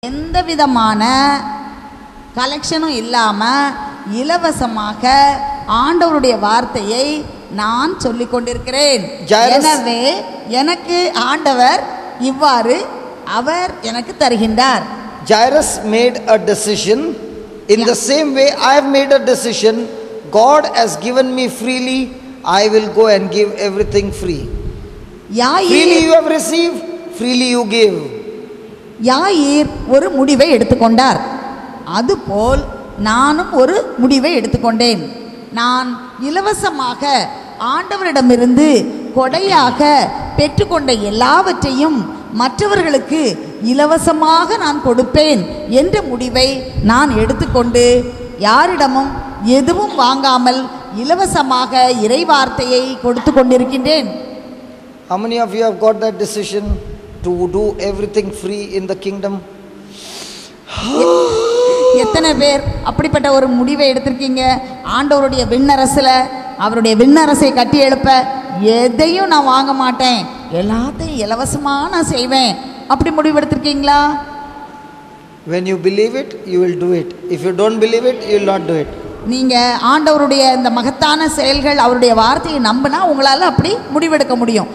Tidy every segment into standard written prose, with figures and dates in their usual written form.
எந்த விதமான கலெக்ஷனும் இல்லாம இலவசமாக ஆண்டவருடைய வார்த்தையை நான் சொல்லிக் கொண்டிருக்கிறேன். எனவே எனக்கு ஆண்டவர் இவ்வாறு அவர் எனக்கு தருகின்றார். Jairus made a decision. In the same way I have made a decision. God has given me freely. I will go and give everything free. Freely you have received, freely you give. யாயீர் ஒரு முடிவை எடுத்துக்கொண்டார். அதுபோல் நானும் ஒரு முடிவை எடுத்துக்கொண்டேன். நான் இலவசமாக ஆண்டவரிடமிருந்து கொடையாக பெற்றுக்கொண்ட எல்லாவற்றையும் மற்றவர்களுக்கு இலவசமாக நான் கொடுப்பேன் என்ற முடிவை நான் எடுத்துக்கொண்டு யாரிடமும் எதுவும் வாங்காமல் இலவசமாக இறைவார்த்தையை கொடுத்து கொண்டிருக்கின்றேன். How many of you have got that decision to do everything free in the kingdom? எத்தனை பேர் அப்படிப்பட்ட ஒரு முடிவை எடுத்திருக்கீங்க? ஆண்டவருடைய விண்ணரசுல அவருடைய விண்ணரசை கட்டி எழுப்ப எதையும் நான் வாங்க மாட்டேன், எல்லாத்தையும் இலவசமா நான் செய்வேன், அப்படி முடிவு எடுத்திருக்கீங்களா? When you believe it, you will do it. If you don't believe it, you will not do it. நீங்க ஆண்டவருடைய இந்த மகத்தான செயல்கள் அவருடைய வார்த்தையை நம்பினா உங்களால அப்படி முடிவெடுக்க முடியும்.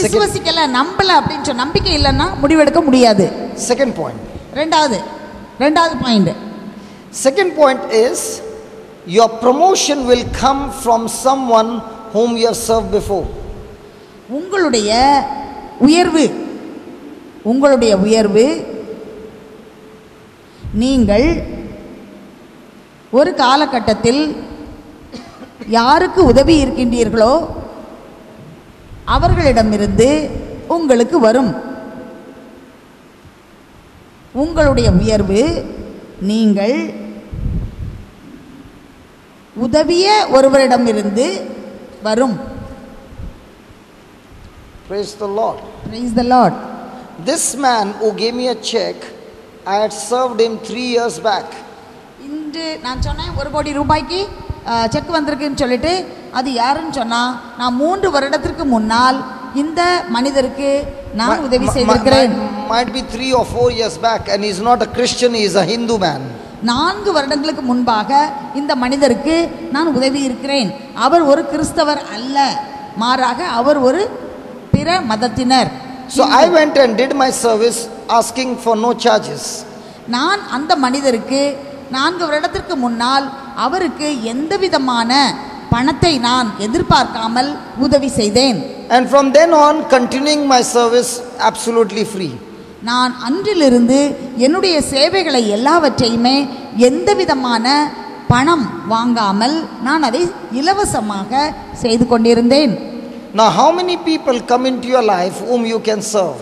விசுவாசிக்கல நம்பல அப்படின்னு சொன்ன நம்பிக்கை இல்லைன்னா முடிவெடுக்க முடியாது. Second point. ரெண்டாவது point. Second point is your promotion will come from someone whom you have served before. உங்களுடைய உயர்வு நீங்கள் ஒரு காலகட்டத்தில் யாருக்கு உதவி இருக்கின்றீர்களோ அவர்களிடமிருந்து உங்களுக்கு வரும். உங்களுடைய உயர்வு நீங்கள் உதவிய ஒருவரிடமிருந்து வரும். Praise the Lord. Praise the Lord. This man who gave me a check, I had served him 3 years back. இன்று நான் சொன்னேன் 1 கோடி ரூபாய்க்கு செக் வந்திருக்குன்னு சொல்லிட்டு, அது யாருன்னு சொன்னா நான் 3 வருடத்திற்கு முன்னால் இந்த மனிதருக்கு நான் உதவி செய்திருக்கிறேன். Might be 3 or 4 years back, and he is not a Christian, he is a Hindu man. 4 வருடங்களுக்கு முன்பாக இந்த மனிதருக்கு நான் உதவி இருக்கிறேன். அவர் ஒரு கிறிஸ்தவர் அல்ல, மாறாக அவர் ஒரு பிற மதத்தினர். So I went and did my service asking for no charges. நான் அந்த மனிதருக்கு 4 வருடத்திற்கு முன்னால் அவருக்கு எந்த விதமான பணத்தை நான் எதிர்பார்க்காமல் உதவி செய்தேன். And from then on continuing my service absolutely free. நான் அன்றிலிருந்து என்னுடைய சேவைகளை எல்லாவற்றையுமே எந்த விதமான பணம் வாங்காமல் நான் அதை இலவசமாக செய்து கொண்டிருந்தேன். Now how many people come into your life whom you can serve?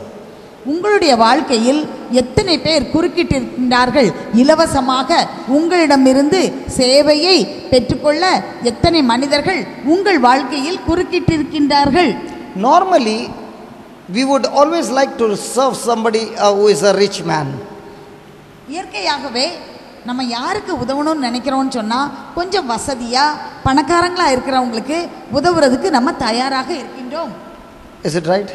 உங்களுடைய வாழ்க்கையில் எத்தனை பேர் குறுக்கிட்டிருக்கின்றார்கள்? இலவசமாக உங்களிடமிருந்து சேவையை பெற்றுக்கொள்ள எத்தனை மனிதர்கள் உங்கள் வாழ்க்கையில் குறுக்கிட்டிருக்கின்றார்கள்? Normally we would always like to serve somebody who is a rich man. இயற்கையாகவே நம்ம யாருக்கு உதவணும்னு நினைக்கிறோம்னு சொன்னா கொஞ்சம் வசதியா பணக்காரங்களா இருக்கிறவங்களுக்கு உதவுறதுக்கு நம்ம தயாராக இருக்கின்றோம். Is it right?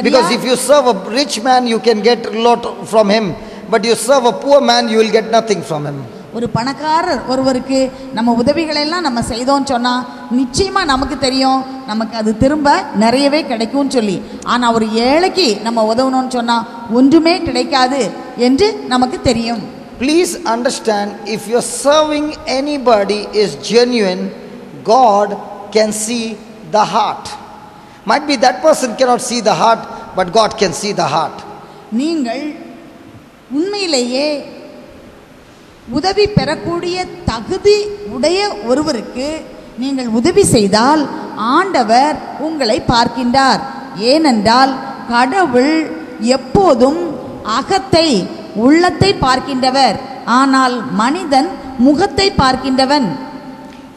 Because if you serve a rich man you can get a lot from him, but you serve a poor man you will get nothing from him. ஒரு பணக்காரர் ஒருவருக்கு நம்ம உதவிகளை எல்லாம் நம்ம செய்தோம்னு சொன்னா நிச்சயமா நமக்கு தெரியும் நமக்கு அது திரும்ப நிறையவே கிடைக்கும்னு சொல்லி. ஆனா ஒரு ஏழைக்கு நம்ம உதவணும்னு சொன்னா ஒன்றுமே கிடைக்காது என்று நமக்கு தெரியும். Please understand, if you're serving anybody is genuine, God can see the heart. Might be that person cannot see the heart, but God can see the heart. நீங்கள் உண்மையிலேயே உதவி பெறக்கூடிய தகுதி உடைய ஒருவருக்கு நீங்கள் உதவி செய்தால் ஆண்டவர் உங்களை பார்க்கின்றார். ஏனென்றால் கடவுள் எப்போதும் அகத்தை உள்ளத்தை பார்க்கின்றவர், ஆனால் மனிதன் முகத்தை பார்க்கின்றவன்.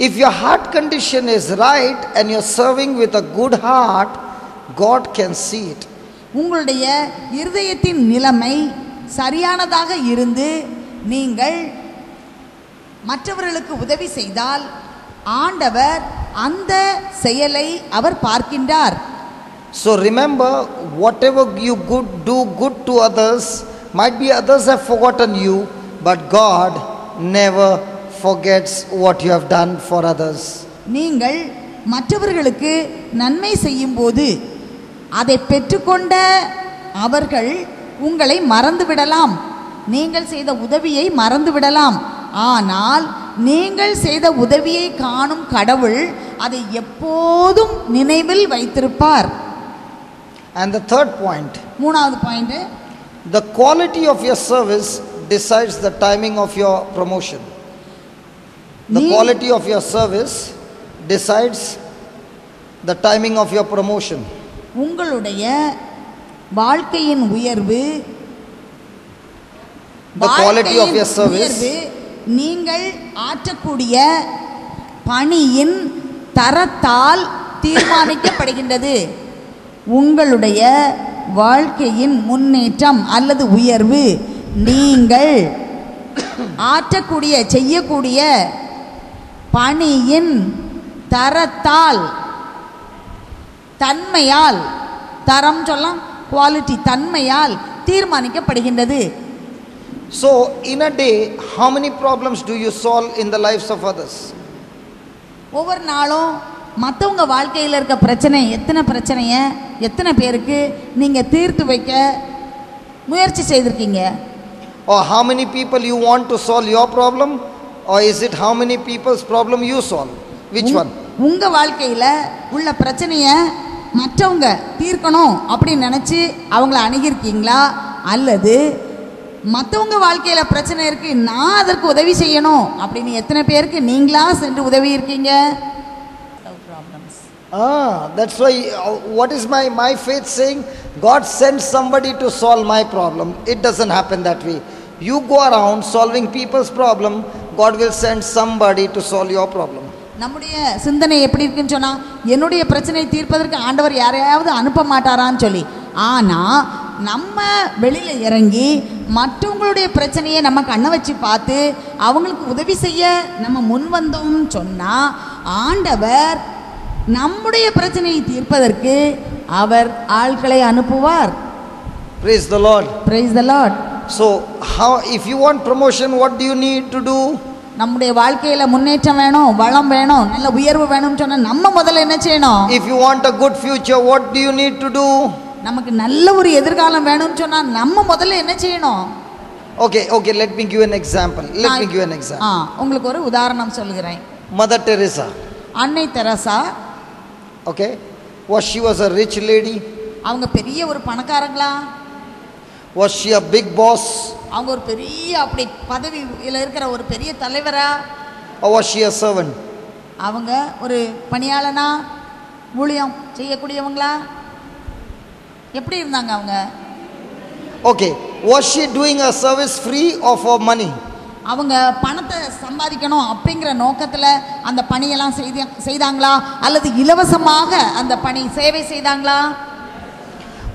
If your heart condition is right and you're serving with a good heart, God can see it. உங்களுடைய இருதயத்தின் நிலைமை சரியானதாக இருந்து நீங்கள் மற்றவர்களுக்கு உதவி செய்தால் ஆண்டவர் அந்த செயலை அவர் பார்க்கின்றார். So remember, whatever you do good to others, might be others have forgotten you, but God never forgets what you have done for others. நீங்கள் மற்றவர்களுக்கு நன்மை செய்யும்போது அதை பெற்றுக்கொண்ட அவர்கள் உங்களை மறந்துவிடலாம், நீங்கள் செய்த உதவியை மறந்துவிடலாம். ஆனால் நீங்கள் செய்த உதவியை காணும் கடவுள் அதை எப்போதும் நினைவில் வைத்திருப்பார். And the third point, மூணாவது point, the quality of your service decides the timing of your promotion. The quality of your service decides the timing of your promotion. உங்களுடைய வாழ்க்கையின் உயர்வு, the quality of your service, நீங்கள் ஆற்றக்கூடிய பணியின் தரத்தால் தீர்மானிக்கப்படுகின்றது. உங்களுடைய வாழ்க்கையின் முன்னேற்றம் அல்லது உயர்வு நீங்கள் ஆற்றக்கூடிய செய்யக்கூடிய பணியின் தரத்தால், தன்மையால், தரம் சொல்லலாம், குவாலிட்டி, தன்மையால் தீர்மானிக்கப்படுகின்றது. So in a day, how many problems do you solve in the lives of others? ஒவ்வொரு நாளும் மற்றவங்க வாழ்க்கையில் இருக்க பிரச்சனை, எத்தனை பிரச்சனையை எத்தனை பேருக்கு நீங்கள் தீர்த்து வைக்க முயற்சி செய்திருக்கீங்க? Or how many people you want to solve your problem, or is it how many people's problem you solve? Which one? உங்கள் வாழ்க்கையில் உள்ள பிரச்சனையை மற்றவங்க தீர்க்கணும் அப்படின்னு நினச்சி அவங்கள அணுகிருக்கீங்களா, அல்லது மற்றவங்க வாழ்க்கையில் பிரச்சனை இருக்கு நான் அதற்கு உதவி செய்யணும் அப்படின்னு எத்தனை பேருக்கு நீங்களா சென்று உதவி இருக்கீங்க? That's why what is my faith saying? God sends somebody to solve my problem. It doesn't happen that way. You go around solving people's problem, God will send somebody to solve your problem. நம்முடைய சிந்தனை எப்படி இருக்குன்னு சொன்னா, என்னுடைய பிரச்சனையை தீர்ப்பதற்கு ஆண்டவர் யாரையாவது அனுப்ப மாட்டாரான்னு சொல்லி. ஆனால் நம்ம வெளியில் இறங்கி மற்றவங்களுடைய பிரச்சனையை நம்ம கண்ணை வச்சு பார்த்து அவங்களுக்கு உதவி செய்ய நம்ம முன் வந்தோம்னு சொன்னால் ஆண்டவர் நம்முடைய பிரச்சனையை தீர்ப்பதற்கு அவர் ஆட்களை அனுப்புவார். Praise the Lord. Praise the Lord. So how, if you want promotion, what do you need to do? நம்முடைய வாழ்க்கையில் முன்னேற்றம் வேணும், வளம் வேணும், நல்ல உயர்வு வேணும்னு சொன்னால் நம்ம முதல்ல என்ன செய்யணும்? If you want a good future, what do you need to do? நமக்கு நல்ல ஒரு எதிர்காலம் வேணும்னு சொன்னால் நம்ம முதல்ல என்ன செய்யணும்? Okay, let me give an example. உங்களுக்கு ஒரு உதாரணம் சொல்கிறேன். Mother Teresa. அன்னை Teresa. Okay, she was a rich lady? அவங்க பெரிய ஒரு பணக்காரங்களா? Was she a big boss? அவங்க ஒரு பெரிய அப்படி பதவியில் இருக்கிற ஒரு பெரிய தலைவரா? Or was she a servant? அவங்க ஒரு பணியாளனா, ஊழியம் செய்யக்கூடியவங்களா? எப்படி இருந்தாங்க அவங்க? Okay, was she doing a service free or for money? அவங்க பணத்தை சம்பாதிக்கணும் அப்படிங்கிற நோக்கத்தில் அந்த பணியெல்லாம் செய்தாங்களா, அல்லது இலவசமாக அந்த பணி சேவை செய்தாங்களா?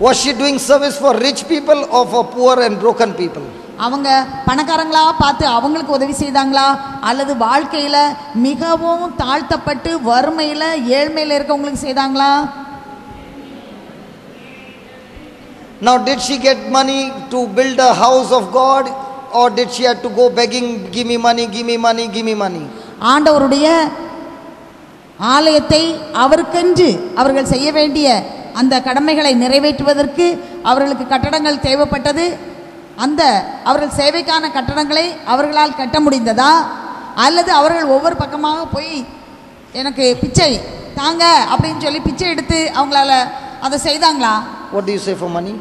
Was she doing service for rich people or for poor and broken people? அவங்க பணக்காரங்களா பார்த்து அவங்களுக்கு உதவி செய்தாங்களா, அல்லது வாழ்க்கையில் மிகவும் தாழ்த்தப்பட்டு வறுமையில் ஏழ்மையில் இருக்கவங்களுக்கு செய்தாங்களா? Now, did she get money to build a house of God, or did she have to go begging, give me money, give me money, give me money? ஆண்டவருடைய ஆலயத்தை அவருக்கென்று அவர்கள் செய்ய வேண்டிய அந்த கடமைகளை நிறைவேற்றுவதற்கு அவர்களுக்கு கட்டடங்கள் தேவைப்பட்டது. அந்த அவர்கள் சேவைக்கான கட்டடங்களை அவர்களால் கட்ட முடிந்ததா, அல்லது அவர்கள் ஒவ்வொரு பக்கமாக போய் எனக்கு பிச்சை தாங்க அப்படின்னு சொல்லி பிச்சை எடுத்து அவங்களால அதை செய்தாங்களா? What do you say for money?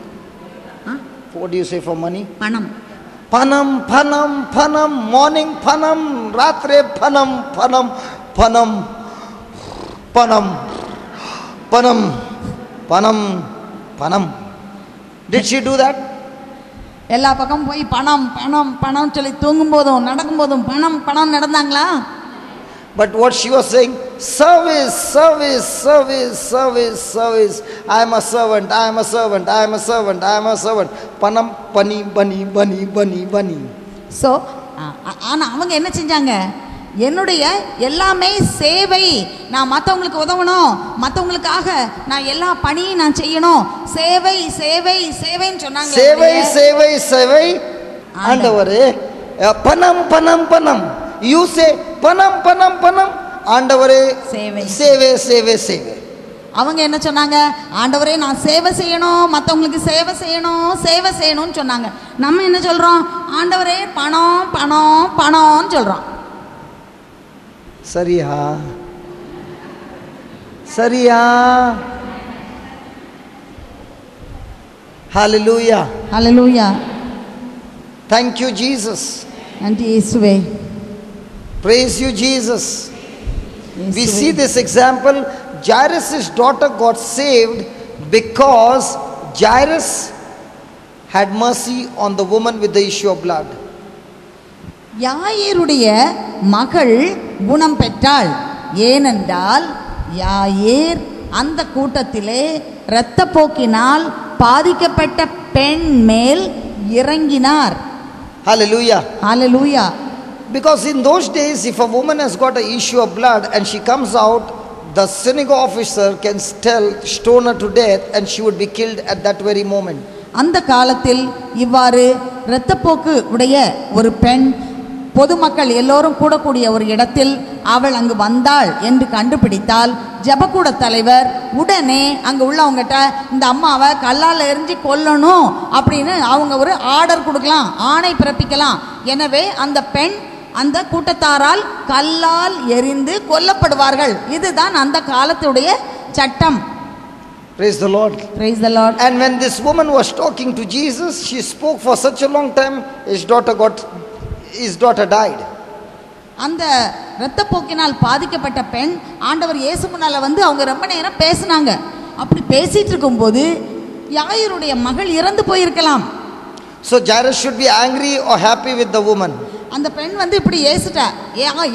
What do you say for money? பணம். Panam, panam, panam, morning panam, ratre panam, panam, panam, panam, panam, panam, panam. Did she do that? எல்லா பக்கம் போய் பணம் பணம் பணம் சொல்லி தூங்கும் போதும் நடக்கும் போதும் பணம் பணம் நடந்தாங்களா? But what she was saying, service, service, service, service, service. I am a servant, I am a servant, I am a servant, I am a servant. Panam, pani, bunny, bunny, bunny, bunny. So ஆனால் அவங்க என்ன செஞ்சாங்க? என்னுடைய எல்லாமே சேவை. நான் மற்றவங்களுக்கு உதவணும், மற்றவங்களுக்காக நான் எல்லா பணியும் நான் செய்யணும். சேவை சேவை சேவைன்னு சொன்னாங்க. சேவை சேவை சேவை. ஆண்டவரே பணம் பணம் பணம். யூ சே பணம் பணம் பணம். ஆண்டவரே சேவை சேவை சேவை சேவை. அவங்க என்ன சொன்னாங்க? ஆண்டவரே நான் சேவை செய்யணும், மற்றவங்களுக்கு சேவை செய்யணும், சேவை செய்யணும்னு சொன்னாங்க. நம்ம என்ன சொல்றோம்? ஆண்டவரே பணம் பணம் பணம்னு சொல்றோம். சரியா சரியா? ஹalleluya ஹalleluya. Thank you Jesus. நன்றி இயேசுவே. Praise you Jesus. We see this example. Jairus' daughter got saved because Jairus had mercy on the woman with the issue of blood. யாயேருடைய மகள் குணம் பெற்றாள். ஏனென்றால் யாயேர் அந்த கூட்டத்திலே இரத்தப்போக்கினால் பாதிக்கப்பட்ட பெண் மேல் இறங்கினார். Hallelujah. Hallelujah. Because in those days, if a woman has got an issue of blood and she comes out, the synagogue officer can stone her to death and she would be killed at that very moment. அந்த காலத்தில் இவ்வாறு இரத்தப்போக்கு உடைய ஒரு பெண் பொதுமக்கள் எல்லோரும் கூடக்கூடிய ஒரு இடத்தில் அவள் அங்கு வந்தாள் என்று கண்டுபிடித்தால் ஜெபக்கூட தலைவர் உடனே அங்கே உள்ளவங்ககிட்ட இந்த அம்மாவை கல்லால் எரிஞ்சு கொல்லணும் அப்படின்னு அவங்க ஒரு ஆர்டர் கொடுக்கலாம், ஆணை பிறப்பிக்கலாம். எனவே அந்த பெண் அந்த கூட்டத்தாரால் கல்லால் எரிந்து கொல்லப்படுவார்கள். இதுதான் அந்த காலத்துடைய சட்டம். Praise the Lord. Praise the Lord. And when this woman was talking to Jesus, she spoke for such a long time, his daughter died. அந்த இரத்தப்போக்கினால் பாதிக்கப்பட்ட பெண் ஆண்டவர் இயேசு முன்னால வந்து அவங்க ரொம்ப நேரம் பேசினாங்க. அப்படி பேசிட்டு இருக்கும்போது யாயருடைய மகள் இறந்து போயிருக்கலாம். So Jairus should be angry or happy with the woman. அந்த பெண் வந்து இப்படி ஏசிட்டா.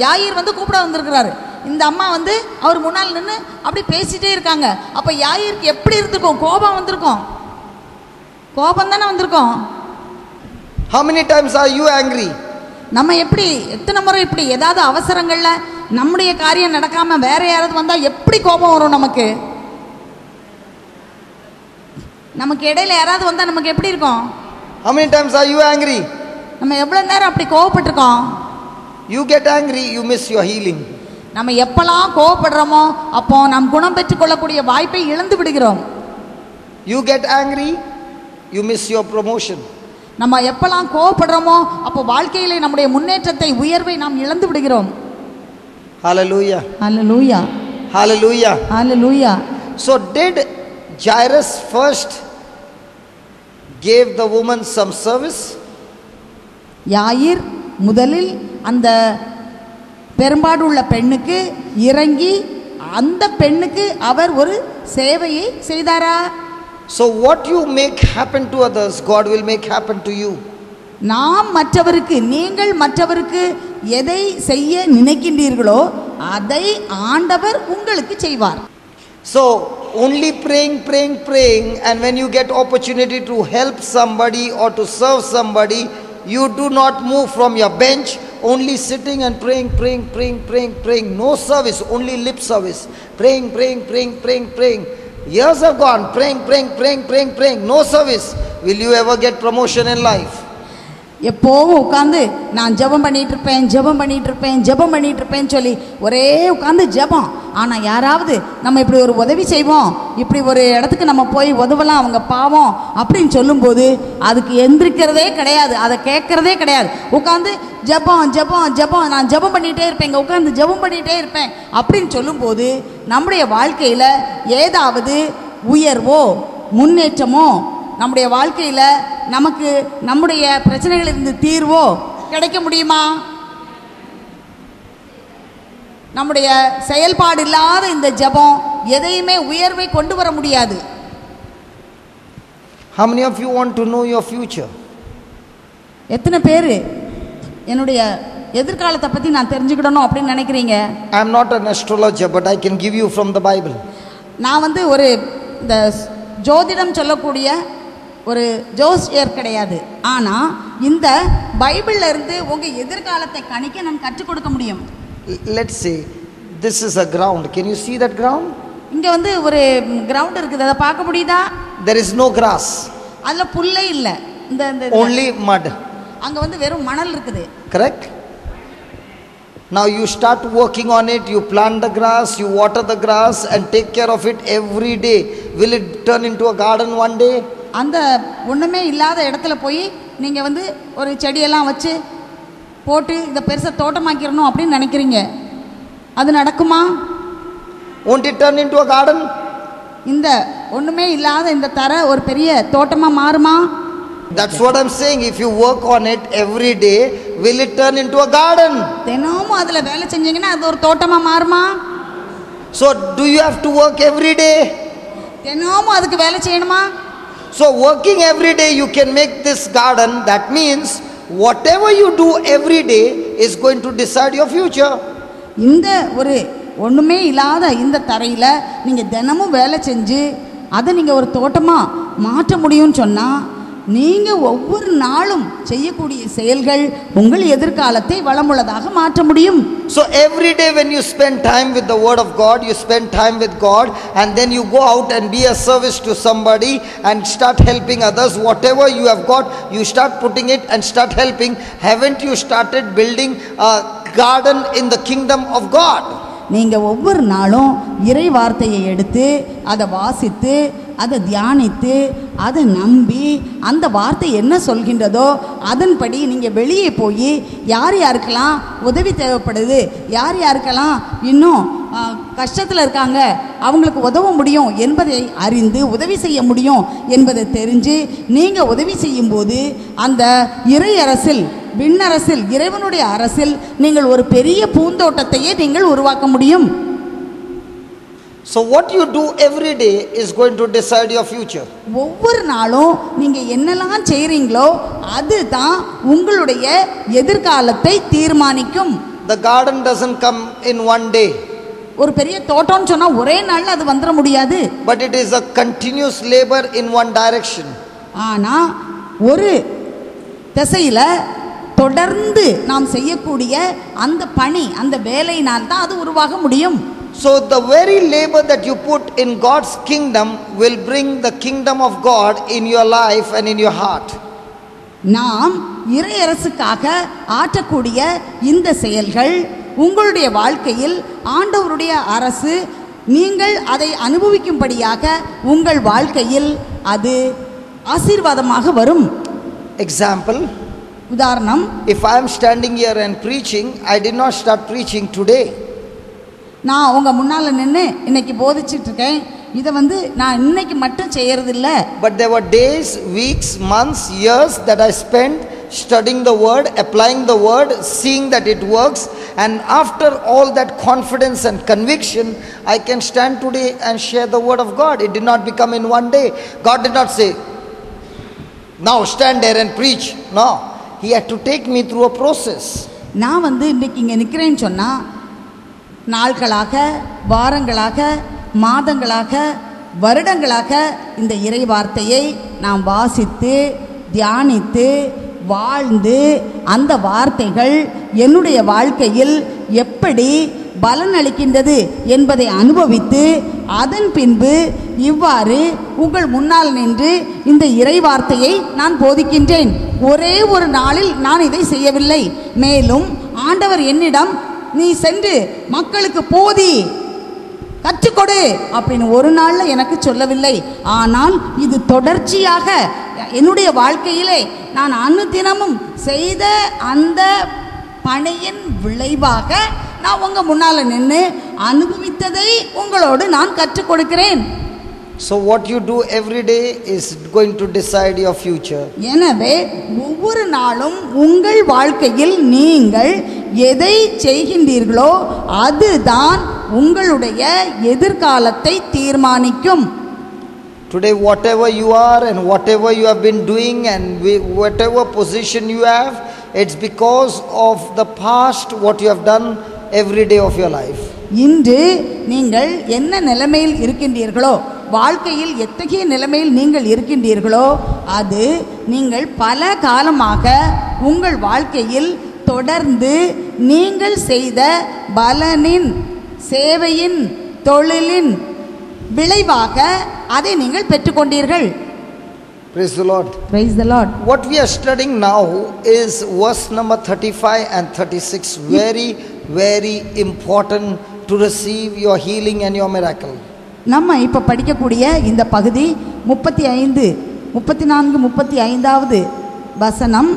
யாயிர் வந்து கூப்பிட வந்திருக்கிறாரு. இந்த அம்மா வந்து அவர் முன்னால் நின்று அப்படி பேசிட்டே இருக்காங்க. அப்ப யாயிருக்கு எப்படி இருந்திருக்கும்? கோபம் வந்திருக்கும். கோபம் தானே வந்திருக்கும். How many times are you angry? நம்ம எப்படி எத்தனை முறை இப்படி ஏதாவது அவசரங்கள்ல நம்முடைய காரியம் நடக்காம வேற யாராவது வந்தா எப்படி கோபம் வரும் நமக்கு? நமக்கு இடையில யாராவது வந்தா நமக்கு எப்படி இருக்கும்? How many times are you angry? நம்ம எவ்வளவு நேரம் அப்படி கோவப்பட்டிருக்கோம்? You get angry, you miss your healing. நம்ம எப்பெல்லாம் கோவப்படுறோமோ அப்போ நாம் குணம் பெற்றுக் கொள்ளக்கூடிய வாய்ப்பை இழந்து விடுகிறோம். You get angry, you miss your promotion. நம்ம எப்பெல்லாம் கோவப்படுறோமோ அப்போ வாழ்க்கையிலே நம்முடைய முன்னேற்றத்தை உயர்வை நாம் இழந்து விடுகிறோம். Hallelujah. Hallelujah. Hallelujah. Hallelujah. So did Jairus first gave the woman some service? யாயிர் முதலில் அந்த பெரும்பாடு உள்ள பெண்ணுக்கு இறங்கி அந்த பெண்ணுக்கு அவர் ஒரு சேவையை செய்தாரா? So what you make happen to others, God will make happen to you. நாம் மற்றவருக்கு, நீங்கள் மற்றவருக்கு எதை செய்ய நினைக்கின்றீர்களோ அதை ஆண்டவர் உங்களுக்கு செய்வார். So only praying, and when you get opportunity to help somebody or to serve somebody, you do not move from your bench, only sitting and praying. No service, only lip service. Praying. Years have gone, praying. No service. Will you ever get promotion in life? எப்போவும் உட்காந்து நான் ஜெபம் பண்ணிட்டு இருப்பேன் சொல்லி ஒரே உட்காந்து ஜெபம். ஆனால் யாராவது நம்ம இப்படி ஒரு உதவி செய்வோம், இப்படி ஒரு இடத்துக்கு நம்ம போய் உதவலாம், அவங்க பாவம் அப்படின்னு சொல்லும்போது அதுக்கு எந்திரிக்கிறதே கிடையாது, அதை கேட்கறதே கிடையாது. உட்காந்து ஜெபம் நான் ஜெபம் பண்ணிகிட்டே இருப்பேன், உட்காந்து ஜெபம் பண்ணிகிட்டே இருப்பேன் அப்படின்னு சொல்லும்போது நம்முடைய வாழ்க்கையில் ஏதாவது உயர்வோ முன்னேற்றமோ நம்முடைய வாழ்க்கையில் நமக்கு நம்முடைய பிரச்சனைகளிலிருந்து தீர்வோ கிடைக்க முடியுமா? நம்முடைய செயல்பாடு இல்லாத இந்த ஜெபம் எதையுமே உயர்வை கொண்டு வர முடியாது. How many of you want to know your future? எத்தனை பேர் என்னுடைய எதிர்காலத்தை பற்றி நான் தெரிஞ்சுக்கிடணும் அப்படின்னு நினைக்கிறீங்க? I am not an astrologer, but I can give you from the Bible. நான் வந்து ஒரு இந்த ஜோதிடம் சொல்லக்கூடிய ஒரு ஜோசியர் கிடையாது. ஆனால் இந்த பைபிளில் இருந்து உங்கள் எதிர்காலத்தை கணிக்க நான் கற்றுக் கொடுக்க முடியும். Let's say this is a ground. Can you see that ground? இங்க வந்து ஒரு கிரவுண்ட் இருக்குது, அதை பார்க்க முடியுதா? There is no grass. அதுல புல்லே இல்ல, இந்த Only mud. அங்க வந்து வெறும் மணல் இருக்குது. Correct? Now you start working on it, you plant the grass, you water the grass and take care of it every day. Will it turn into a garden one day? அந்த ஒண்ணுமே இல்லாத இடத்துல போய் நீங்க வந்து ஒரு செடியெல்லாம் வச்சு போட்டு இதை பெருசா தோட்டமாக்கிடணும் அப்படின்னு நினைக்கிறீங்க, அது நடக்குமா? Won't it turn into a garden? இந்த ஒண்ணுமே இல்லாத இந்த தர ஒரு பெரிய தோட்டமா மாறுமா? That's what I'm saying. If you work on it every day, will it turn into a garden? தினமும் அதுல வேலை செஞ்சீங்கன்னா அது ஒரு தோட்டமா மாறுமா? So do you have to work every day? தினமும் அதுக்கு வேலை செய்யணுமா? So working every day you can make this garden. That means whatever you do every day is going to decide your future. இந்த ஒரு ஒண்ணுமே இல்லாத இந்த தரையில நீங்க தினமும் வேலை செஞ்சு அதை நீங்க ஒரு தோட்டமா மாற்ற முடியும்னு சொன்னா நீங்க ஒவ்வொரு நாளும் செய்யக்கூடிய செயல்கள் உங்கள் எதிர்காலத்தை வளமுள்ளதாக மாற்ற முடியும். So every day when you spend time with the word of God, you spend time with God, and then you go out and be a service to somebody and start helping others. Whatever you have got, you start putting it and start helping. Haven't you started building a garden in the kingdom of God? நீங்க ஒவ்வொரு நாளும் இறை வார்த்தையை எடுத்து அதை வாசித்து அதை தியானித்து அதை நம்பி அந்த வார்த்தை என்ன சொல்கின்றதோ அதன்படி நீங்கள் வெளியே போய் யார் யாருக்கெல்லாம் உதவி தேவைப்படுது, யார் யாருக்கெல்லாம் இன்னும் கஷ்டத்தில் இருக்காங்க அவங்களுக்கு உதவ முடியும் என்பதை அறிந்து உதவி செய்ய முடியும் என்பதை தெரிஞ்சு நீங்கள் உதவி செய்யும்போது அந்த இறை அரசில் விண்ணரசில் இறைவனுடைய அரசில் நீங்கள் ஒரு பெரிய பூந்தோட்டத்தையே நீங்கள் உருவாக்க முடியும். So what you do every day is going to decide your future. ஒவ்வொரு நாளும் நீங்க என்னெல்லாம் செய்றீங்களோ அதுதான் உங்களுடைய எதிர்காலத்தை தீர்மானிக்கும். The garden doesn't come in one day. ஒரு பெரிய தோட்டம்னு சொன்னா ஒரே நாள்ல அது வந்துட முடியாது. But it is a continuous labor in one direction. ஆனா ஒரு திசையில தொடர்ந்து நாம் செய்யக்கூடிய அந்த பணி அந்த வேலையினால் தான் அது உருவாக முடியும். So the very labor that you put in God's kingdom will bring the kingdom of God in your life and in your heart. நாம் இறையரசுக்காக ஆற்றக்கூடிய இந்த செயல்கள் உங்களுடைய வாழ்க்கையில் ஆண்டவருடைய அரசு நீங்கள் அதை அனுபவிக்கும்படியாக உங்கள் வாழ்க்கையில் அது ஆசீர்வாதமாக வரும். Example, உதாரணம், if I am standing here and preaching, I did not start preaching today. நான் உங்க முன்னால நின்று இன்னைக்கு போதிச்சிட்டு இருக்கேன், இதை வந்து நான் இன்னைக்கு மட்டும் செய்யறது இல்ல. But there were days, weeks, months, years that I spent studying the word, applying the word, seeing that it works, and after all that confidence and conviction, I can stand today and share the word of God. It did not become in one day. God did not say, now stand there and preach. No, he had to take me through a process. நான் வந்து இன்னைக்கு இங்க நிக்கிறேன்னு சொன்னா நாட்களாக, வாரங்களாக, மாதங்களாக, வருடங்களாக இந்த இறை வார்த்தையை நாம் வாசித்து தியானித்து வாழ்ந்து அந்த வார்த்தைகள் என்னுடைய வாழ்க்கையில் எப்படி பலனளிக்கின்றது என்பதை அனுபவித்து அதன் பின்பு இவ்வாறு உங்கள் முன்னால் நின்று இந்த இறை வார்த்தையை நான் போதிக்கின்றேன். ஒரே ஒரு நாளில் நான் இதை செய்யவில்லை. மேலும் ஆண்டவர் என்னிடம் நீ சென்று மக்களுக்கு போதி கற்றுக்கொடு அப்படின்னு ஒரு நாளில் எனக்கு சொல்லவில்லை. ஆனால் இது தொடர்ச்சியாக என்னுடைய வாழ்க்கையிலே நான் அனுதினமும் செய்த அந்த பணியின் விளைவாக நான் உங்க முன்னால நின்று அனுபவித்ததை உங்களோடு நான் கற்றுக் கொடுக்கிறேன். So what you do every day is going to decide your future. எனவே ஒவ்வொரு நாளும் உங்கள் வாழ்க்கையில் நீங்கள் எதை செய்கின்றீர்களோ அதுதான் உங்களுடைய எதிர்காலத்தை தீர்மானிக்கும். Today whatever you are and whatever you have been doing and whatever position you have, it's because of the past, what you have done every day of your life. இன்று நீங்கள் என்ன நிலைமையில் இருக்கின்றீர்களோ, வாழ்க்கையில் எத்தகைய நிலைமையில் நீங்கள் இருக்கின்றீர்களோ அது நீங்கள் பல காலமாக உங்கள் வாழ்க்கையில் தொடர்ந்து நீங்கள் செய்த பலனின், சேவையின், தொழிலின் விளைவாக அதை நீங்கள் பெற்றுக்கொண்டீர்கள். Praise the Lord. Praise the Lord. What we are studying now is verse number 35 and 36. Very, very important to receive your healing and your miracle. நம்ம இப்போ படிக்கக்கூடிய இந்த பகுதி 35, 34, 35வது வசனம்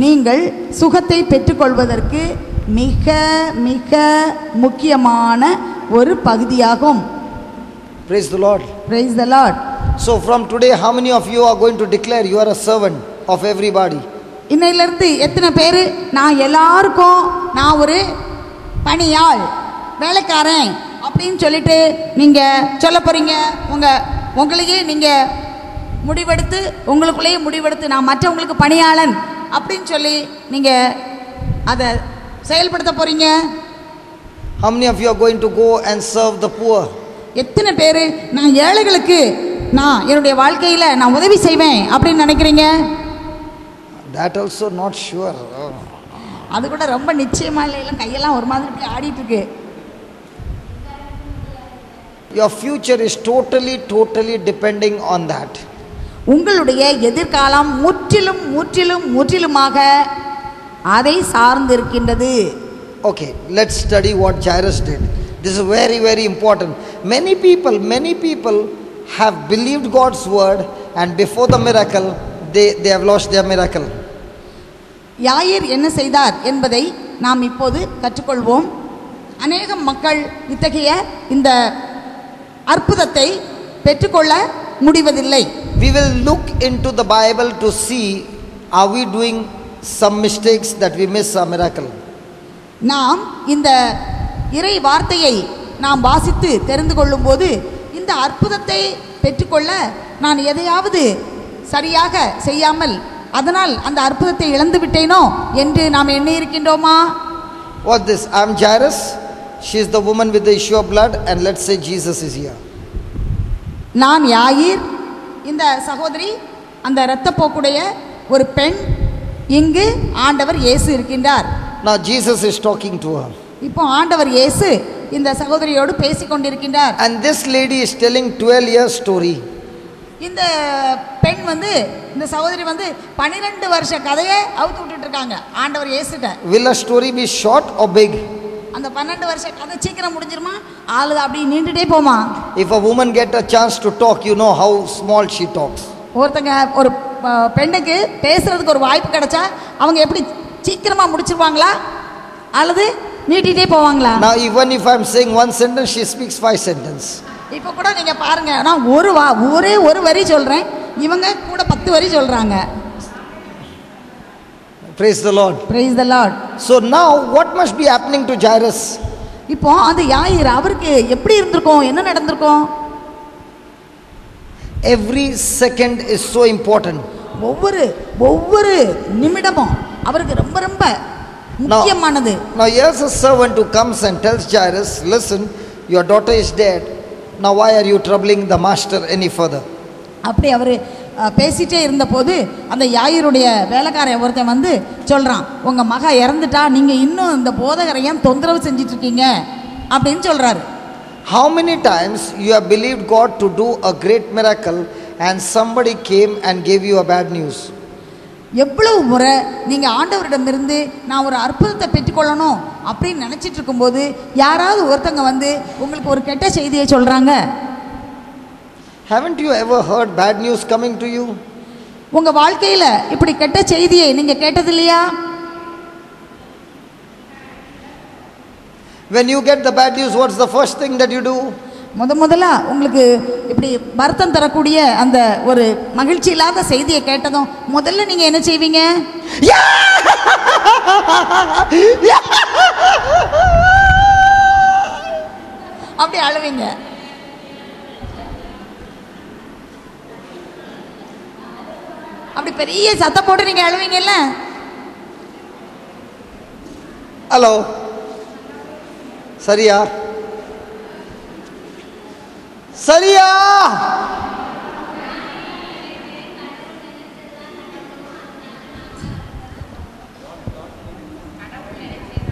நீங்கள் சுகத்தை பெற்றுக்கொள்வதற்கு மிக மிக முக்கியமான ஒரு பகுதியாகும். Praise the Lord. Praise the Lord. So from today, how many of you are going to declare you are a servant of everybody? இன்னையிலிருந்து எத்தனை பேர் நான் எல்லாருக்கும் நான் ஒரு பணியாள், வேலைக்காரன் அப்படின்னு சொல்லிட்டு நீங்க சொல்ல போறீங்க? உங்களையே நீங்க முடிவெடுத்து, உங்களுக்குள்ளேயே முடிவெடுத்து நான் மற்றவங்களுக்கு பணியாளன் அப்படின்னு சொல்லி நீங்க அதை செயல்படுத்த போறீங்க? How many of you are going to go and serve the poor? எத்தனை பேர் நான் ஏழைகளுக்கு நான் என்னுடைய வாழ்க்கையில நான் உதவி செய்வேன் அப்படின்னு நினைக்கிறீங்க? That also not sure. அது கூட ரொம்ப நிச்சயமா இல்லை, கையெல்லாம் ஒரு மாதிரி இப்படி ஆடிட்டு இருக்கு. Your future is totally depending on that. உங்களுடைய எதிர்காலம் முற்றிலும் முற்றிலும் முற்றிலுமாக அதை சார்ந்திருக்கின்றது. Okay, let's study what Jairus did. This is very important. Many people have believed God's word, and before the miracle they have lost their miracle. யாயிர் என்ன செய்தார் என்பதை நாம் இப்போது கற்றுக்கொள்வோம். அநேக மக்கள் இத்தகைய இந்த அற்புதத்தை பெற்றுக்கொள்ள முடிவதில்லை. We will look into the Bible to see, are we doing some mistakes that we miss our miracle? நாம் இந்த இறை வார்த்தையை நாம் வாசித்து தெரிந்து கொள்ளும்போது இந்த அற்புதத்தை பெற்றுக்கொள்ள நான் எதையாவது சரியாக செய்யாமல் அதனால் அந்த அற்புதத்தை இழந்து விட்டேனோ என்று நாம் எண்ணி இருக்கின்றோமா? What this? I am Jairus. She is the woman with the issue of blood, and let's say Jesus is here. நான் யாயிர், இந்த சகோதரி அந்த இரத்தப்போக்குடைய ஒரு பெண், இங்கு ஆண்டவர் இயேசு இருக்கின்றார். Now Jesus is talking to her. இப்போ ஆண்டவர் இயேசு இந்த சகோதரியோடு பேசிக் கொண்டிருக்கின்றார். And this lady is telling 12 years story. இந்த பெண் இந்த சகோதரி 12 வருஷ கதையை அவுத்து விட்டுட்டு இருக்காங்க ஆண்டவர் இயேசுட்ட. Will a story be short or big? அந்த 12 வருஷ கதை சீக்கிரம் முடிஞ்சிருமா, ஆளு அப்படி நீண்டுட்டே போமா? If a woman get a chance to talk, you know how small she talks. ஒருத்தங்க ஒரு பெண்ணுக்கு பேசுறதுக்கு ஒரு வாய்ப்பு கிடைச்சா அவங்க எப்படி சீக்கிரமா முடிச்சிருவாங்களா அல்லது நீட்டிட்டே போவாங்களா? Now even if I am saying one sentence, she speaks 5 sentences. இப்போ கூட நீங்க பாருங்க, நான் ஒரே ஒரு வரி சொல்றேன், இவங்க கூட 10 வரி சொல்றாங்க. Praise the Lord. Praise the Lord. So now what must be happening to Jairus? இப்போ அந்த யாயிர் அவருக்கு எப்படி இருந்திருக்கும், என்ன நடந்திருக்கும்? Every second is so important. ஒவ்வொரு நிமிடமும் அவருக்கு ரொம்ப ரொம்ப முக்கியமானது. Now here's a servant who comes and tells Jairus, listen, your daughter is dead. Now why are you troubling the master any further? அப்படி அவர் பேசிட்டே இருந்தபோது அந்த யாயிருடைய வேலைக்காரன் ஒருத்தன் சொல்றான், உங்க மக இறந்துட்டா, நீங்க இன்னும் இந்த போதகரை ஏன் தொந்தரவு செஞ்சிட்டு இருக்கீங்க அப்படின்னு சொல்றாரு. How many times you have believed God to do a great miracle and somebody came and gave you a bad news? எவ்வளவு முறை நீங்க ஆண்டவரிடமிருந்து நான் ஒரு அற்புதத்தை பெற்றுக்கொள்ளணும் அப்படின்னு நினைச்சிட்டு இருக்கும்போது யாராவது ஒருத்தங்க உங்களுக்கு ஒரு கெட்ட செய்தியை சொல்றாங்க. Haven't you ever heard bad news coming to you? உங்க வாழ்க்கையில இப்படி கெட்ட செய்தியை நீங்க கேட்டது இல்லையா? When you get the bad news, what's the first thing that you do? முதல்ல உங்களுக்கு இப்படி வருத்தம் தரக்கூடிய அந்த ஒரு மகிழ்ச்சி இல்லாத செய்தியை கேட்டதும் முதல்ல நீங்க என்ன செய்வீங்க? அப்படி அழுவீங்க. அப்படி பெரிய சத்தம் போட்டு நீங்க அழுவீங்கல்ல? ஹலோ, சரியா?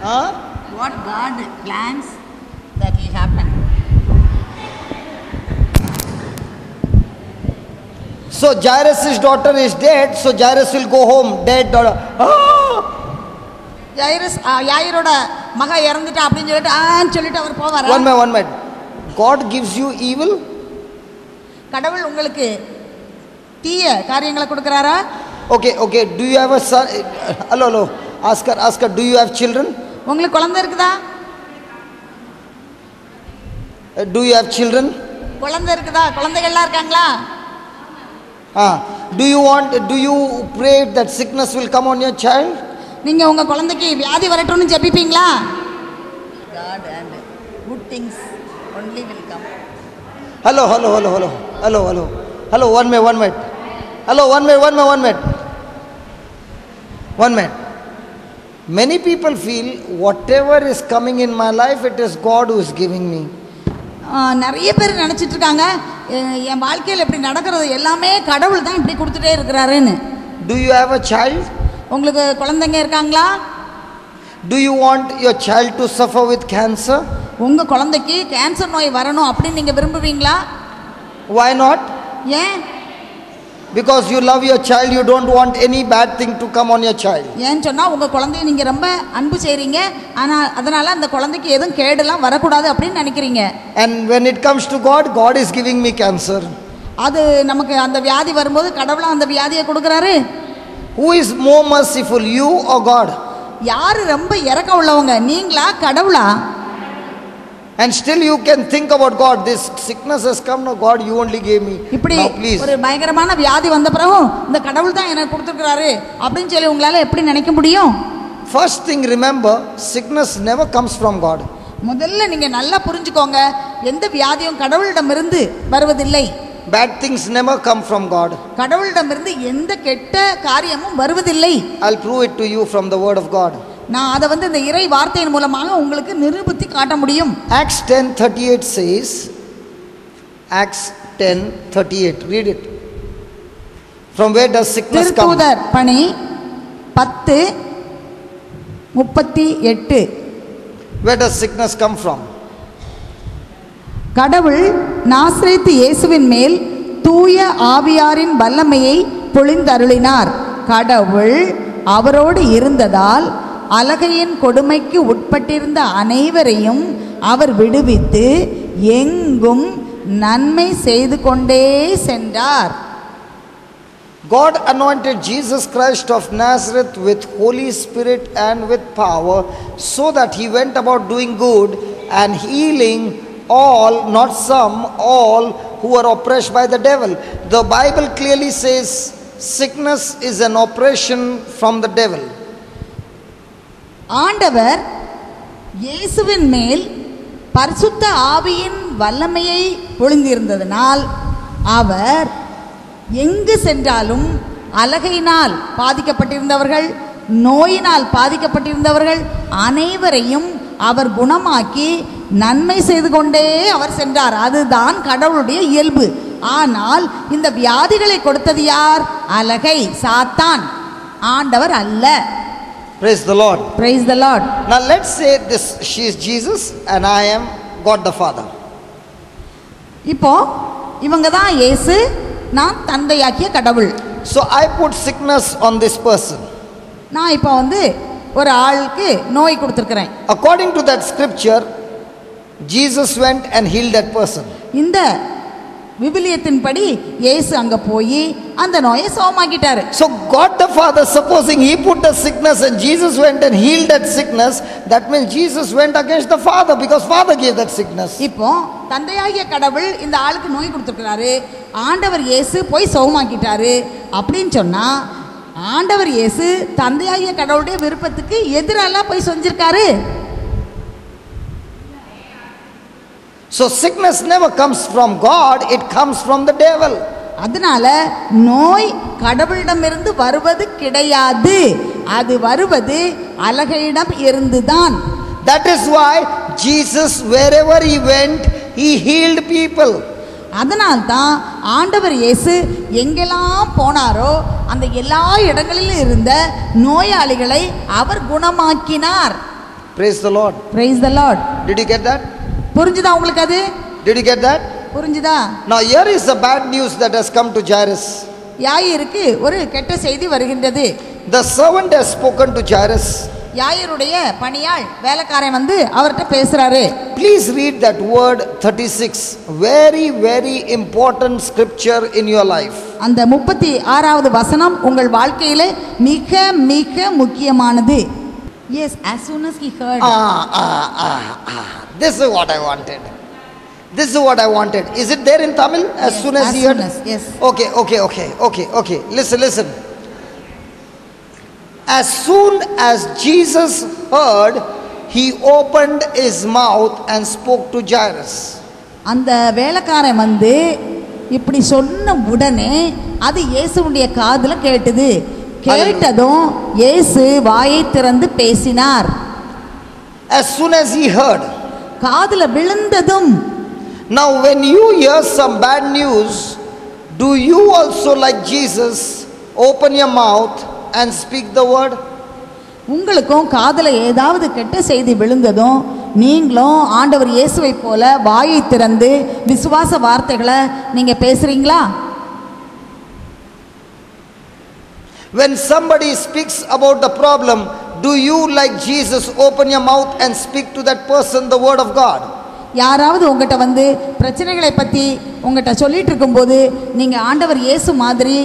Huh? What God plans, that will happen. So Jairus' daughter is dead, so Jairus will go home, dead daughter. யாயிரோட மக இறந்துட்டா அப்படின்னு சொல்லிட்டு அவர் போவாரா? One minute. God gives you evil? கடவுள் உங்களுக்கு தீய காரியங்களை கொடுக்கறாரா? Okay. Do you have a son? Hello. Ask her, do you have children? உங்களுக்கு குழந்தை இருக்குதா? Do you have children? குழந்தை இருக்குதா? குழந்தைகள்லாம் இருக்காங்களா? Do you pray that sickness will come on your child? நீங்க உங்க குழந்தைக்கு வியாதி வரட்டும்னு ஜெபிப்பீங்களா? God and good things only will come. Hello. One minute. Hello, one minute. Many people feel whatever is coming in my life, it is God who is giving me. நிறைய பேர் நினைச்சிட்டு இருக்காங்க என் வாழ்க்கையில் இப்படி நடக்கிறது எல்லாமே கடவுள் தான் இப்படி கொடுத்துட்டே இருக்கிறாருன்னு. Do you have a child? உங்களுக்கு குழந்தைங்க இருக்காங்களா? Do you want your child to suffer with cancer? உங்க குழந்தைக்கு கேன்சர் நோய் வரணும் அப்படின்னு நீங்க விரும்புவீங்களா? Why not? ஏன்? Because you love your child, you don't want any bad thing to come on your child. ஏன் சொன்னா உங்க குழந்தையை நீங்க ரொம்ப அன்பு செய்றீங்க, ஆனா அதனால அந்த குழந்தைக்கு எதுவும் கேடுலாம் வரக்கூடாது அப்படின்னு நினைக்கிறீங்க. And when it comes to God is giving me cancer. அது நமக்கு அந்த வியாதி வரும்போது கடவுளா அந்த வியாதியை கொடுக்கறாரு. Who is more merciful, you or God? யாரு ரொம்ப இரக்கம் உள்ளவங்க, நீங்களா கடவுளா? And still you can think about God. This sickness has come, no God, you only gave me. இப்படி Now please. ஒரு பயங்கரமான வியாதி வந்த பிறகு இந்த கடவுள் தான் எனக்கு கொடுத்திருக்காரு அப்படின்னு சொல்லி உங்களால எப்படி நினைக்க முடியும்? First thing, remember, sickness never comes from God. முதல்ல நீங்க நல்லா புரிஞ்சுக்கோங்க, எந்த வியாதியும் கடவுளிடமிருந்து வருவதில்லை. Bad things never come from God. கடவுளிடமிருந்து எந்த கெட்ட காரியமும் வருவதில்லை. I'll prove it to you from the word of God. நான் அதை இந்த இறை வார்த்தையின் மூலமாக உங்களுக்கு நிரூபித்து காட்ட முடியும். Acts 10:38 says, Acts 10:38, read it. From where does sickness come? திருத்தூதர் பணி 10:38. Where does sickness come from? கடவுள் நாசரேத்து இயேசுவின் மேல் தூய ஆவியாரின் வல்லமையை பொழிந்தருளினார். கடவுள் அவரோடு இருந்ததால் அலகையின் கொடுமைக்கு உட்பட்டிருந்த அனைவரையும் அவர் விடுவித்து எங்கும் நன்மை செய்து கொண்டே சென்றார். God anointed Jesus Christ of Nazareth with Holy Spirit and with power, so that he went about doing good and healing all, not some, all who are oppressed by the devil. The Bible clearly says sickness is an oppression from the devil. ஆண்டவர் இயேசுவின் மேல் பரிசுத்த ஆவியின் வல்லமையை பொழிந்திருந்ததனால் அவர் எங்கு சென்றாலும் அலகையினால் பாதிக்கப்பட்டிருந்தவர்கள், நோயினால் பாதிக்கப்பட்டிருந்தவர்கள் அனைவரையும் அவர் குணமாக்கி நன்மை செய்து கொண்டே அவர் சென்றார். அதுதான் கடவுளுடைய இயல்பு. ஆனால் இந்த வியாதிகளை கொடுத்தது யார்? அலகை, சாத்தான், ஆண்டவர் அல்ல. Praise the Lord. Praise the Lord. Now let's say this, she is Jesus and I am God the Father. இப்போ இவங்க தான் இயேசு, நான் தந்தையாக்கிய கடவுள். So I put sickness on this person. நான் இப்போ ஒரு ஆளுக்கு நோய் கொடுத்திருக்கிறேன். According to that scripture, Jesus went and healed that person. இந்த விவிலியத்தின்படி இயேசு அங்க போய் அந்த நோயை சுகமாக்கிட்டாரு. So God the Father, supposing he put the sickness and Jesus went and healed that sickness, that means Jesus went against the Father because Father gave that sickness. இப்போ தந்தையாகிய கடவுள் இந்த ஆளுக்கு நோய் கொடுத்திருக்கிறாரு, ஆண்டவர் இயேசு போய் சுகமாக்கிட்டாரு அப்படின்னு சொன்னா ஆண்டவர் இயேசு தந்தையாகிய கடவுளுடைய விருப்பத்துக்கு எதிராலாம் போய் செஞ்சிருக்காரு. So sickness never comes from God, it comes from the devil. அதனால நோய் கடவுளிடமிருந்து வருவது கிடையாது, அது வருவது அலகையிடம் இருந்துதான். That is why Jesus, wherever he went, he healed people. அதனால்தான் ஆண்டவர் இயேசு எங்கெல்லாம் போனாரோ அந்த எல்லா இடங்களிலும் இருந்த நோயாளிகளை அவர் குணமாக்கினார். Praise the Lord. Praise the Lord. Did you get that? புரிஞ்சுதா உங்களுக்கு அது? Did you get that? புரிஞ்சுதா? Now here is the bad news that has come to Jairus. யாயிருக்கு ஒரு கெட்ட செய்தி வருகின்றது. The servant has spoken to Jairus. யாயிருடைய பணியாள் வேலைக்காரன் வந்து அவர்கிட்ட பேசுறாரு. Please read that word 36. Very very important scripture in your life. அந்த 36வது வசனம் உங்கள் வாழ்க்கையிலே மிக மிக முக்கியமானது. Yes, as soon as he heard. This is what I wanted. This is what I wanted. Is it there in Tamil? As Yes, soon as as he soon heard. as, yes. Okay. Listen. As soon as Jesus heard, he opened his mouth and spoke to Jairus. அந்த வேலைக்காரன் வந்து இப்படி சொன்ன உடனே அது இயேசுவுடைய காதுல கேட்டது. கேட்டதும் இயேசு வாயை திறந்து பேசினார். As soon as he heard. காதுல விழுந்ததும். Now when you hear some bad news, do you also like Jesus open your mouth and speak the word? உங்களுக்கும் காதுல ஏதாவது கெட்ட செய்தி விழுந்ததும் நீங்களும் ஆண்டவர் இயேசுவை போல வாயை திறந்து விசுவாச வார்த்தைகளை நீங்க பேசுறீங்களா? When somebody speaks about the problem, do you like Jesus open your mouth and speak to that person the word of God? யாராவது உங்ககிட்ட வந்து பிரச்சனைகளை பத்தி உங்ககிட்ட சொல்லிட்டு இருக்கும்போது நீங்க ஆண்டவர் இயேசு மாதிரி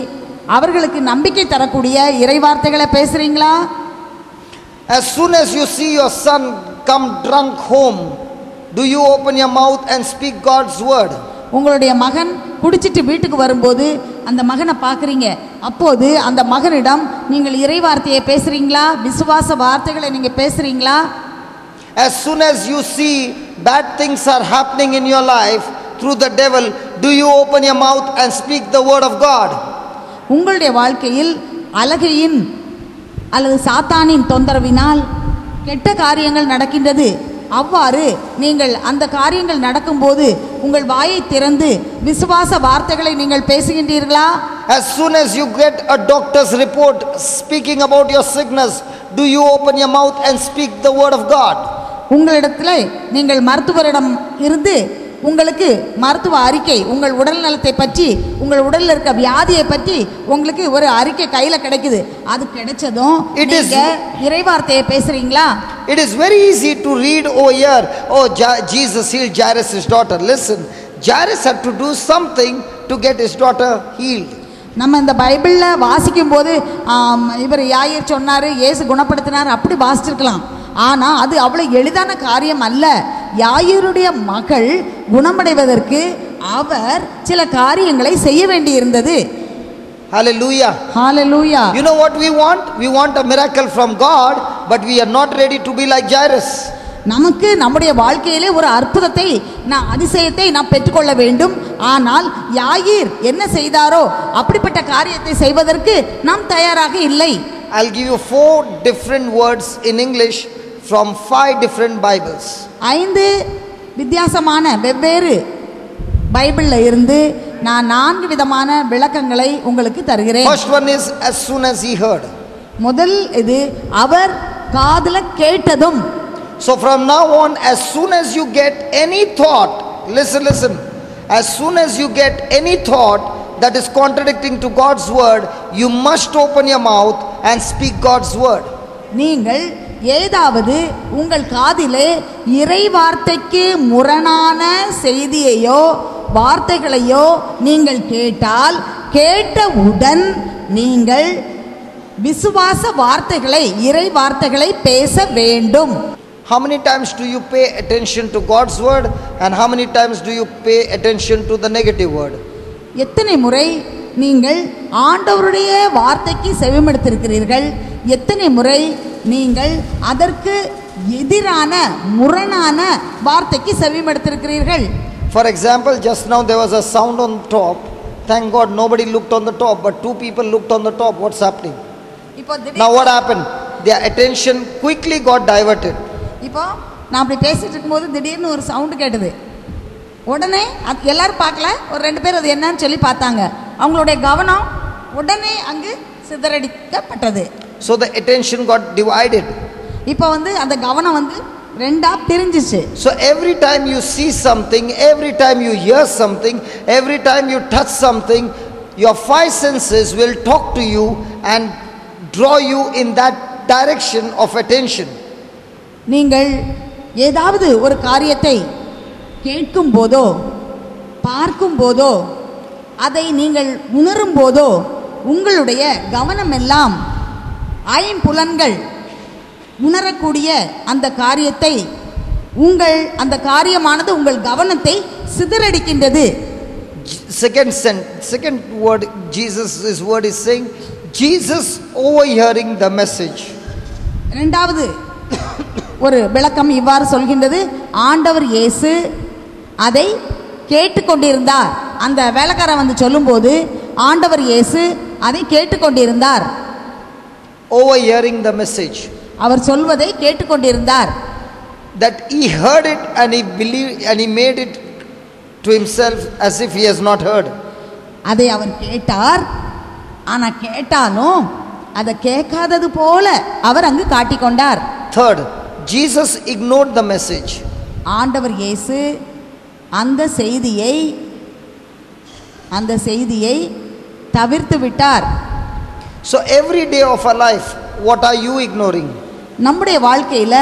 அவர்களுக்கு நம்பிக்கை தரக்கூடிய இறைவார்த்தைகளை பேசுறீங்களா? As soon as you see your son come drunk home, do you open your mouth and speak God's word? உங்களுடைய மகன் குடிச்சிட்டு வீட்டுக்கு வரும்போது அந்த மகனை பார்க்குறீங்க. அப்போது அந்த மகனிடம் நீங்கள் இறைவார்த்தையை பேசுறீங்களா? விசுவாச வார்த்தைகளை நீங்க பேசுறீங்களா? As soon as you see bad things are happening in your life through the devil, do you open your mouth and speak the word of God? உங்களுடைய வாழ்க்கையில் அலகையின் அல்லது சாத்தானின் தொந்தரவினால் கெட்ட காரியங்கள் நடக்கின்றது. அவ்வாறு நீங்கள் அந்த காரியங்கள் நடக்கும்போது உங்கள் வாயை திறந்து விசுவாச வார்த்தைகளை நீங்கள் பேசுகின்றீர்களா? As soon as you get a doctor's report speaking about your sickness, do you open your mouth and speak the word of God? உங்களிடத்தில் நீங்கள் மருத்துவரிடம் இருந்து உங்களுக்கு மருத்துவ அறிக்கை உங்கள் உடல் நலத்தை பற்றி உங்கள் உடலில் இருக்க வியாதியை பற்றி உங்களுக்கு ஒரு அறிக்கை கையில் கிடைக்குது. அது கிடைச்சதும் நீங்க இறைவார்த்தையை பேசுறீங்களா? It is very easy to read over here, oh Jesus healed Jairus' daughter. Listen, Jairus had to do something to get his daughter healed. நம்ம இந்த பைபிளில் வாசிக்கும் போது இவர் யாயிர் சொன்னார், இயேசு குணப்படுத்தினார் அப்படி வாசிச்சிருக்கலாம். ஆனால் அது அவ்வளோ எளிதான காரியம் அல்ல. யாயிருடைய மகள் குணமடைவதற்கு அவர் சில காரியங்களை செய்ய வேண்டியிருந்தது. Hallelujah. Hallelujah. You know what we want? We want a miracle from God, but we are not ready to be like Jairus. நமக்கு நம்முடைய வாழ்க்கையிலே ஒரு அற்புதத்தை அதிசயத்தை நாம் பெற்றுக்கொள்ள வேண்டும். ஆனால் யாயிர் என்ன செய்தாரோ அப்படிப்பட்ட காரியத்தை செய்வதற்கு நாம் தயாராக இல்லை. I'll give you 4 different words in English from 5 different Bibles. 5 வித்தியாசமான வெவ்வேறு பைபிள்ல இருந்து நான் 4 விதமான விளக்கங்களை உங்களுக்கு தருகிறேன். First one is as soon as he heard. முதல் இது அவர் காதுல கேட்டதும். So from now on, as soon as you get any thought, listen, as soon as you get any thought that is contradicting to God's word, you must open your mouth and speak God's word. நீங்கள் ஏதாவது உங்கள் காதிலே இறை வார்த்தைக்கு முரணான செய்தியையோ வார்த்தைகளையோ நீங்கள் கேட்டால் கேட்டவுடன் நீங்கள் விசுவாச வார்த்தைகளை இறை வார்த்தைகளை பேச வேண்டும். How many times do you pay attention to God's word and how many times do you pay attention to the negative word? எத்தனை முறை நீங்கள் ஆண்டவருடைய வார்த்தைக்கு செவிமடுத்திருக்கிறீர்கள்? எத்தனை முறை நீங்கள் அதற்கு எதிரான முரணான வார்த்தைக்கு செவிமடுத்திருக்கிறீர்கள்? For example, just now there was a sound on top. Thank God nobody looked on the top, but 2 people looked on the top. What's happening? Now what happened? Their attention quickly got diverted. இப்போ நான் அப்படி பேசிட்டு இருக்கும்போது திடீர்னு ஒரு sound கேட்டது. உடனே எல்லாரும் பார்க்கல, ஒரு 2 பேர் அது என்னன்னு சொல்லி பார்த்தாங்க. அவங்களுடைய கவனம் உடனே அங்கு சிதறடிக்கப்பட்டது. So the attention got divided. இப்போ வந்து அந்த கவனம் வந்து ரெண்டா பிரிஞ்சிச்சு. So every time you see something, every time you hear something, every time you touch something, your five senses will talk to you and draw you in that direction of attention. நீங்கள் ஏதாவது ஒரு காரியத்தை கேட்கும் போதோ பார்க்கும் போதோ அதை நீங்கள் உணரும் போதோ உங்களுடைய கவனம் எல்லாம் ஐம்புலன்கள் உணரக்கூடிய அந்த காரியத்தை அந்த காரியமானது உங்கள் கவனத்தை சிதறடிக்கின்றது. Second word, Jesus' word is saying, Jesus overhearing the message. இரண்டாவது ஒரு விளக்கம் இவ்வாறு சொல்கின்றது, ஆண்டவர் இயேசு அதை கேட்டுக்கொண்டிருந்தார். அந்த வேலைக்காரன் வந்து சொல்லும்போது ஆண்டவர் இயேசு அதை கேட்டுக்கொண்டிருந்தார். Overhearing the message. அவர் சொல்வதை கேட்டுக்கொண்டிருந்தார். That he heard it and he believed and he made it to himself as if he has not heard. அதை அவர் கேட்டார், ஆனா கேட்டாலும் அதை கேட்காதது போல அவர் அங்கு காட்டிக்கொண்டார். Third, Jesus ignored the message. ஆண்டவர் இயேசு அந்த செய்தியை தவிர்த்து விட்டார். So every day of our life, what are you ignoring? நம்முடைய வாழ்க்கையில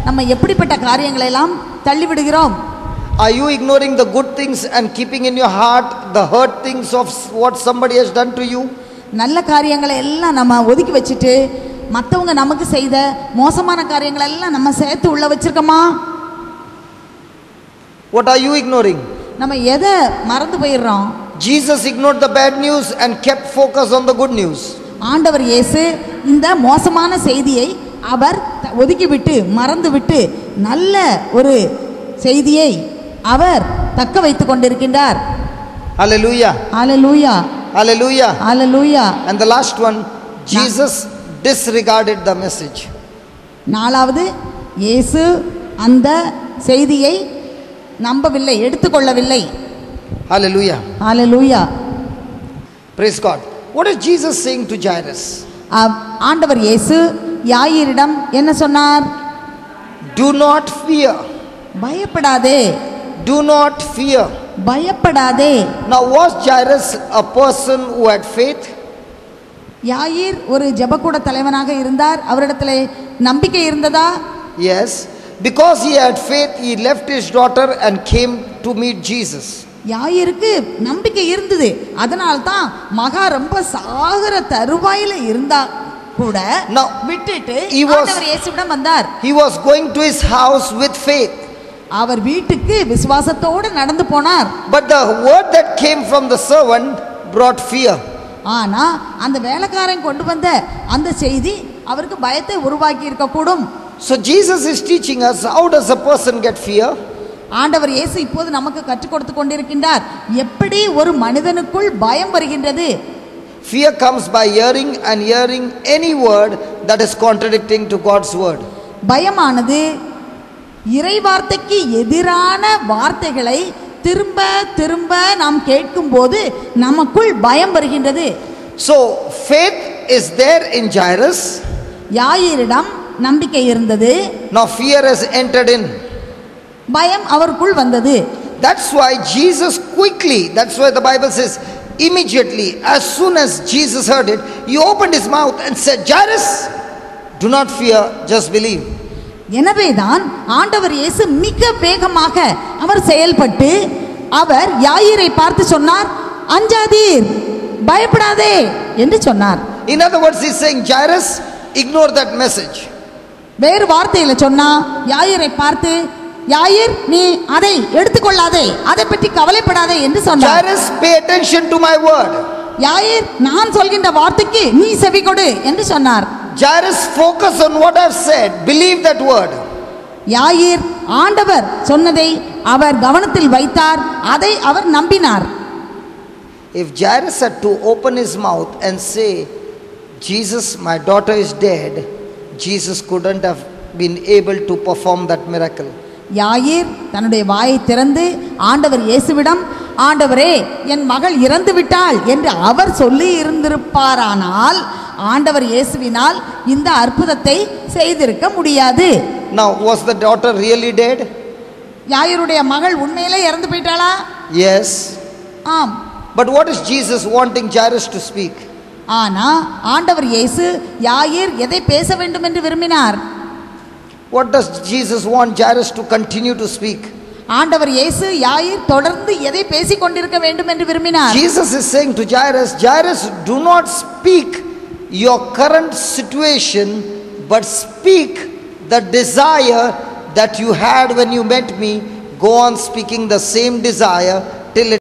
நம்ம எப்படிப்பட்ட காரியங்களை எல்லாம் தள்ளிவிடுகிறோம்? Are you ignoring the good things and keeping in your heart the hurt things of what somebody has done to you? நல்ல காரியங்களை எல்லாம் நம்ம ஒதுக்கி வச்சுட்டு மற்றவங்க நமக்கு செய்த மோசமான காரியங்களை எல்லாம் நம்ம சேர்த்து உள்ள வச்சிருக்கோமா? What are you ignoring? நம்ம எதை மறந்து போயிடுறோம்? Jesus ignored the bad news and kept focus on the good news. ஆண்டவர் இயேசு இந்த மோசமான செய்தியை அவர் ஒதுக்கிவிட்டு மறந்துவிட்டு நல்ல ஒரு செய்தியை அவர் தக்க வைத்துக் கொண்டிருக்கின்றார். Hallelujah. Hallelujah. Hallelujah. Hallelujah. And the last one, Jesus disregarded the message. நாலாவது, இயேசு அந்த செய்தியை நம்பவில்லை, எடுத்துக்கொள்ளவில்லை. Hallelujah. Hallelujah. Praise God. What is Jesus saying to Jairus? ஆண்டவர் இயேசு யாயிரிடம் என்ன சொன்னார்? Do not fear. பயப்படாதே. Do not fear. பயப்படாதே. Now was Jairus a person who had faith? யாயிர் ஒரு ஜெபக்கூட தலைவனாக இருந்தார். அவரிடத்திலே நம்பிக்கை இருந்ததா? Yes. Because he had faith, he left his daughter and came to meet Jesus. யாயிருக்கு நம்பிக்கை இருந்தது. அதனால்தான் மகா ரொம்ப சாகர தருவாயில இருந்தா கூட விட்டுட்டு ஆண்டவர் இயேசுவிடம் வந்தார். He was going to his house with faith. அவர் வீட்டுக்கு விசுவாசத்தோடு நடந்து போனார். But the word that came from the servant brought fear. ஆனா அந்த வேலைக்காரன் கொண்டு வந்த அந்த செய்தி அவருக்கு பயத்தை உருவாக்கி இருக்க கூடும். So Jesus is teaching us, how does a person get fear? ஆண்டவர் இயேசு இப்போது நமக்கு கற்றுக் கொடுத்து கொண்டிருக்கின்றார், எப்படி ஒரு மனிதனுக்குள் பயம் வருகின்றது. Fear comes by hearing and hearing any word that is contradicting to God's word. பயமானது இறை வார்த்தைக்கு எதிரான வார்த்தைகளை திரும்ப திரும்ப நாம் கேட்கும் போது நமக்குள் பயம் வருகின்றது. So faith is there in Jairus. யாயிரிடம் நம்பிக்கை இருந்தது. Now fear has entered in. பயம் அவருக்குள் வந்தது. That's why Jesus quickly, that's why the Bible says immediately, as soon as Jesus heard it, he opened his mouth and said, Jairus, do not fear, just believe. எனவேதான் ஆண்டவர் இயேசு மிக வேகமாக அவர் செயல்பட்டு அவர் யாயிரை பார்த்து சொன்னார், அஞ்சாதீர், பயப்படாதே என்று சொன்னார். In other words, he's saying, Jairus, ignore that message. வேறு வார்த்தையில சொன்னா யாயிரை பார்த்து, யாயிர் நீ அதை எடுத்துக்கொள்ளாதே, அதை பற்றி கவலைப்படாதே என்று சொன்னார். Jairus, pay attention to my word. யாயிர் நான் சொல்கின்ற வார்த்தைக்கு நீ செவி கொடு என்று சொன்னார். Jairus, focus on what I've said, believe that word. யாயிர் ஆண்டவர் சொன்னதை அவர் கவனத்தில் வைத்தார், அதை அவர் நம்பினார். If Jairus had to open his mouth and say, Jesus, my daughter is dead, Jesus couldn't have been able to perform that miracle. யாயிர் தன்னுடைய வாயை திறந்து ஆண்டவர் இயேசுவிடம், ஆண்டவரே என் மகள் இறந்து விட்டாள் என்று அவர் சொல்லி இருந்திருப்பாரானால் ஆண்டவர் இயேசுவினால் இந்த அற்புதத்தை செய்திருக்க முடியாது. Now, was the daughter really dead? யாயிருடைய மகள் உண்மையிலே இறந்து போயிட்டாளா? Yes. ஆம். But what is Jesus wanting Jairus to speak? ஆனா ஆண்டவர் இயேசு யாயிர் எதை பேச வேண்டும் என்று விரும்பினார்? What does Jesus want Jairus to continue to speak? ஆண்டவர் இயேசு யாயிர் தொடர்ந்து எதை பேசிக் கொண்டிருக்க வேண்டும் என்று விரும்பினார்? Jesus is saying to Jairus, Jairus, do not speak your current situation, but speak the desire that you had when you met me. Go on speaking the same desire till it